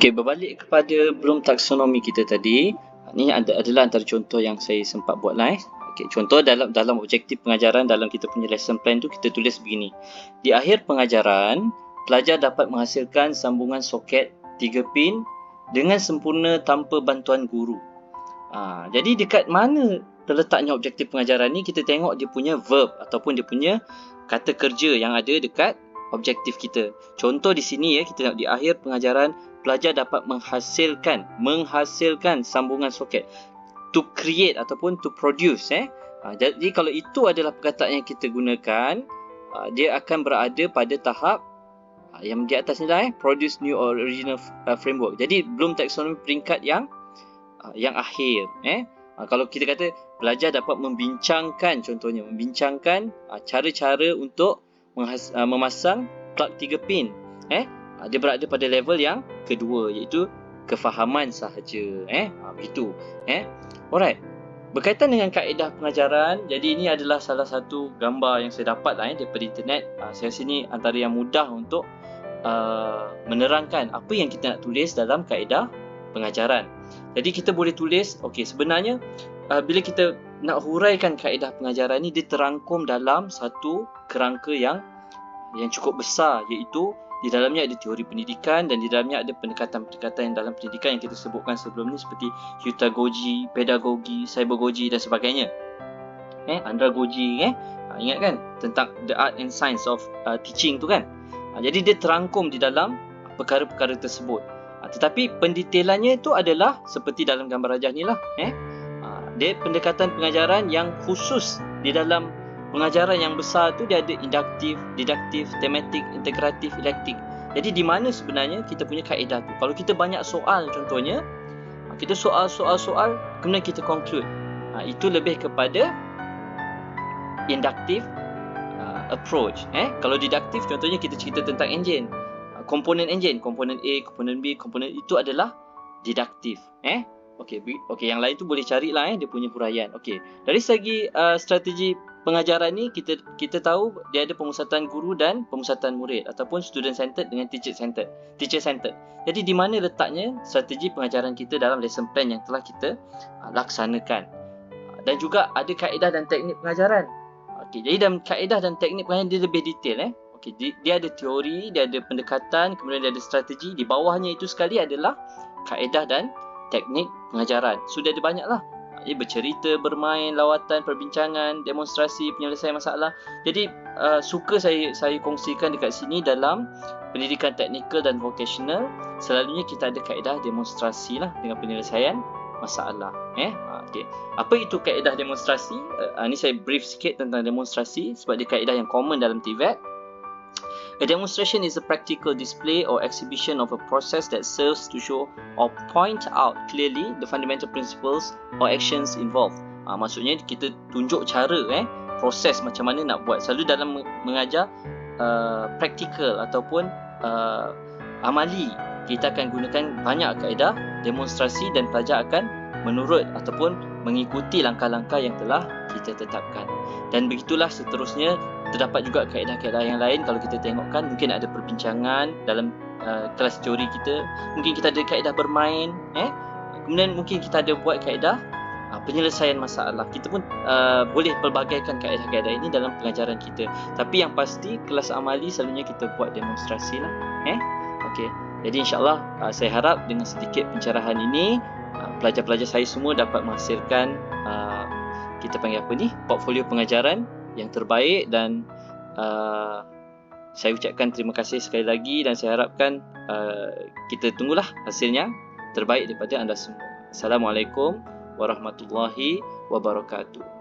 Okey, berbalik kepada belum taksonomi kita tadi, ni adalah antara contoh yang saya sempat buat lah. Okey, contoh dalam objektif pengajaran dalam kita punya lesson plan tu kita tulis begini. Di akhir pengajaran, pelajar dapat menghasilkan sambungan soket 3 pin dengan sempurna tanpa bantuan guru. Jadi dekat mana terletaknya objektif pengajaran ni, kita tengok dia punya verb ataupun dia punya kata kerja yang ada dekat objektif kita. Contoh di sini kita tengok di akhir pengajaran, pelajar dapat menghasilkan sambungan soket. To create ataupun to produce. Jadi kalau itu adalah perkataan yang kita gunakan, dia akan berada pada tahap yang di atas ni lah, produce new or original framework. Jadi belum taksonomi peringkat yang akhir. Kalau kita kata pelajar dapat membincangkan, contohnya membincangkan cara-cara untuk memasang plug 3 pin. Dia berada pada level yang kedua, iaitu kefahaman sahaja. Begitu. Alright. Berkaitan dengan kaedah pengajaran, jadi ini adalah salah satu gambar yang saya dapat daripada internet. Saya rasa ini antara yang mudah untuk menerangkan apa yang kita nak tulis dalam kaedah pengajaran. Jadi kita boleh tulis, okey, sebenarnya bila kita nak huraikan kaedah pengajaran ni, dia terangkum dalam satu kerangka yang cukup besar, iaitu di dalamnya ada teori pendidikan dan di dalamnya ada pendekatan-pendekatan yang dalam pendidikan yang kita sebutkan sebelum ni, seperti heutagogy, pedagogi, cybergogy dan sebagainya. Andragogy, ingat kan tentang the art and science of teaching tu kan. Jadi dia terangkum di dalam perkara-perkara tersebut. Tetapi pendetailannya itu adalah seperti dalam gambar rajah ni lah. Dia pendekatan pengajaran yang khusus. Di dalam pengajaran yang besar tu dia ada induktif, didaktif, tematik, integratif, elektik. Jadi di mana sebenarnya kita punya kaedah tu? Kalau kita banyak soal contohnya, kita soal, kemudian kita conclude. Itu lebih kepada induktif approach. Kalau didaktif contohnya kita cerita tentang enjin. Komponen enjin, komponen A, komponen B, komponen itu adalah didaktif. Okey, yang lain tu boleh carilah dia punya huraian. Okey, dari segi strategi pengajaran ni kita tahu dia ada pemusatan guru dan pemusatan murid, ataupun student centered dengan teacher centered. Jadi di mana letaknya strategi pengajaran kita dalam lesson plan yang telah kita laksanakan. Dan juga ada kaedah dan teknik pengajaran. Okey, jadi dalam kaedah dan teknik pengajaran dia lebih detail. Okey, dia ada teori, dia ada pendekatan, kemudian dia ada strategi. Di bawahnya itu sekali adalah kaedah dan teknik pengajaran. Sudah ada banyaklah. Dia bercerita, bermain, lawatan, perbincangan, demonstrasi, penyelesaian masalah. Jadi suka saya kongsikan dekat sini dalam pendidikan teknikal dan vocational, selalunya kita ada kaedah demonstrasi lah dengan penyelesaian masalah. Okey. Apa itu kaedah demonstrasi? Ni saya brief sikit tentang demonstrasi sebab dia kaedah yang common dalam TVET. A demonstration is a practical display or exhibition of a process that serves to show or point out clearly the fundamental principles or actions involved. Maksudnya kita tunjuk cara, proses macam mana nak buat. Selalu dalam mengajar practical ataupun amali, kita akan gunakan banyak kaedah demonstrasi dan pelajar akan menurut ataupun mengikuti langkah-langkah yang telah kita tetapkan. Dan begitulah seterusnya. Terdapat juga kaedah-kaedah yang lain. Kalau kita tengokkan, mungkin ada perbincangan dalam kelas teori kita. Mungkin kita ada kaedah bermain. Kemudian mungkin kita ada buat kaedah penyelesaian masalah. Kita pun boleh pelbagaikan kaedah-kaedah ini dalam pengajaran kita. Tapi yang pasti kelas amali selalunya kita buat demonstrasi lah. Okey. Jadi insyaAllah saya harap dengan sedikit pencerahan ini, pelajar-pelajar saya semua dapat menghasilkan kita panggil apa ni, portfolio pengajaran yang terbaik. Dan saya ucapkan terima kasih sekali lagi, dan saya harapkan kita tunggulah hasilnya terbaik daripada anda semua. Assalamualaikum warahmatullahi wabarakatuh.